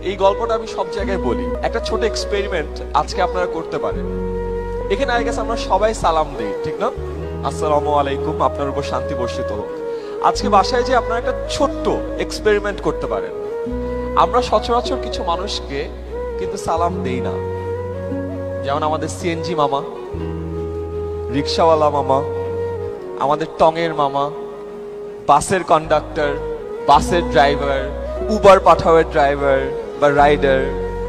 এই গল্পটা আমি সব জায়গায় বলি। একটা ছোট এক্সপেরিমেন্ট আজকে আপনারা করতে পারেন। এখানে আই গেস আমরা সবাই সালাম দিই, ঠিক না? আসসালামু আলাইকুম, আপনার উপর শান্তি বর্ষিত হোক। আজকে বাসায় যে আপনারা একটা ছোট্ট এক্সপেরিমেন্ট করতে পারেন। আমরা সচরাচর কিছু মানুষকে কিন্তু সালাম দেই না, যেমন আমাদের সিএনজি মামা, রিক্সাওয়ালা মামা, আমাদের টঙের মামা, বাসের কন্ডাক্টর, বাসের ড্রাইভার, উবার পাঠাওয়ের ড্রাইভার বা রাইডার,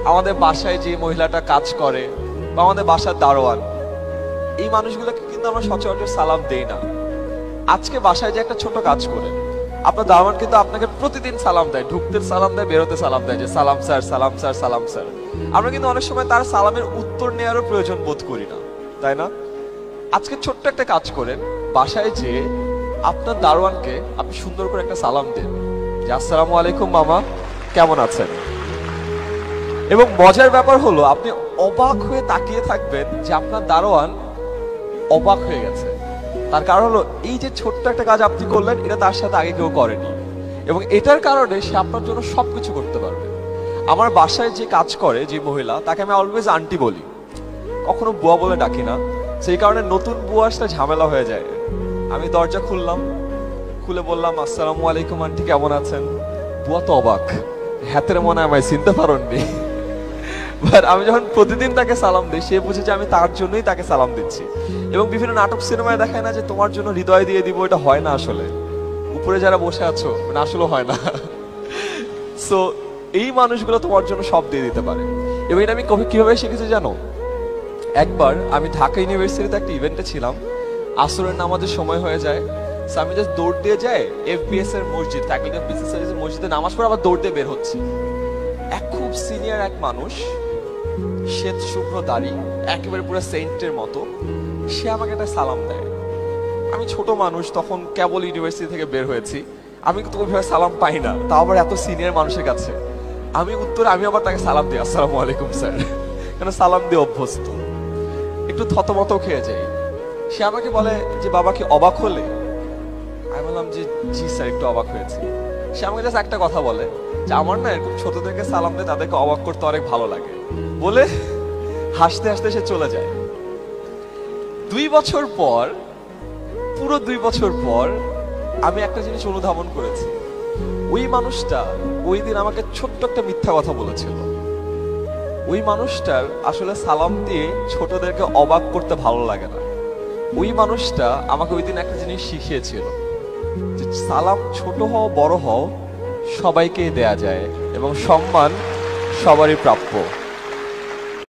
আমাদের বাসায় যে মহিলাটা কাজ করে বা আমাদের বাসার দারোয়ান, এই মানুষগুলোকে কিন্তু আমরা সচরাচর সালাম দেই না। আজকে বাসায় যে একটা ছোট কাজ করে, আপনার দারোয়ান কিন্তু আপনাকে প্রতিদিন সালাম দেয়, ঢুকতে সালাম দেয়, বেরোতে সালাম দেয়, যে সালাম স্যার, সালাম স্যার, সালাম স্যার। আমরা কিন্তু অনেক সময় তার সালামের উত্তর নেওয়ারও প্রয়োজন বোধ করি না, তাই না? আজকে ছোট্ট একটা কাজ করেন, বাসায় যে আপনার দারোয়ানকে আপনি সুন্দর করে একটা সালাম দেন, যে আসসালামু আলাইকুম মামা, কেমন আছেন? এবং মজার ব্যাপার হলো আপনি অবাক হয়ে তাকিয়ে থাকবেন যে আপনার দারোয়ান অবাক হয়ে গেছে। তার কারণ হলো এই যে ছোট্ট একটা কাজ আপনি করলেন, এটা তার সাথে আগে কেউ করেনি, এবং এটার কারণে সে আপনার জন্য সবকিছু করতে পারবে। আমার বাসায় যে কাজ করে যে মহিলা, তাকে আমি অলওয়েজ আন্টি বলি, কখনো বুয়া বলে ডাকি না। সেই কারণে নতুন বুয়া আসলে ঝামেলা হয়ে যায়। আমি দরজা খুললাম, খুলে বললাম আসসালামু আলাইকুম আন্টি, কেমন আছেন? বুয়া তো অবাক, হাতের মনে আমায় চিনতে পারেননি। বাট আমি যখন প্রতিদিন তাকে সালাম দিই, সে বুঝে যে আমি তার জন্যই তাকে সালাম দিচ্ছি। এবং বিভিন্ন নাটক সিনেমায় দেখায় না যে তোমার জন্য হৃদয় দিয়ে দিব, এটা হয় না আসলে। উপরে যারা বসে আছো, মানে আসলে হয় না। সো এই মানুষগুলো তোমার জন্য সব দিয়ে দিতে পারে। এবং এটা আমি কিভাবে শিখেছি জানো? একবার আমি ঢাকা ইউনিভার্সিটিতে একটা ইভেন্টে ছিলাম, আসরের নামাজের সময় হয়ে যায়। সো আমি জাস্ট দৌড় দিয়ে যাই এফবিএস এর মসজিদ, ফ্যাকাল্টি অফ বিজনেস স্টাডিজের মসজিদে নামাজ পড়ে আবার দৌড় দিয়ে বের হচ্ছে। এক খুব সিনিয়র এক মানুষ, শ্বেত শুভ্র দাড়ি, একেবারে পুরো সেন্টের মতো, সে আমাকে একটা সালাম দেয়। আমি ছোট মানুষ, তখন কেবল ইউনিভার্সিটি থেকে বের হয়েছি, আমি কিন্তু ওইভাবে সালাম পাই না, তাও আবার এত সিনিয়র মানুষের কাছে। আমি আবার তাকে সালাম দিই, আসসালামু আলাইকুম স্যার, কেন সালাম দিয়ে অভ্যস্ত। একটু থতমত খেয়ে যাই। সে আমাকে বলে যে বাবা কি অবাক হলে? আমি বললাম যে জি স্যার, একটু অবাক হয়েছি। সে আমাকে জাস্ট একটা কথা বলে যে আমার না এরকম ছোটদেরকে সালাম দিয়ে তাদেরকে অবাক করতে অনেক ভালো লাগে, বলে হাসতে হাসতে সে চলে যায়। 2 বছর পর, পুরো 2 বছর পর আমি একটা জিনিস অনুধাবন করেছি। ওই মানুষটা ওই দিন আমাকে ছোট্ট একটা মিথ্যা কথা বলেছিল। ওই মানুষটার আসলে সালাম দিয়ে ছোটদেরকে অবাক করতে ভালো লাগে না। ওই মানুষটা আমাকে ওই দিন একটা জিনিস শিখিয়েছিল, যে সালাম ছোট হও বড় হও সবাইকেই দেয়া যায়, এবং সম্মান সবারই প্রাপ্য।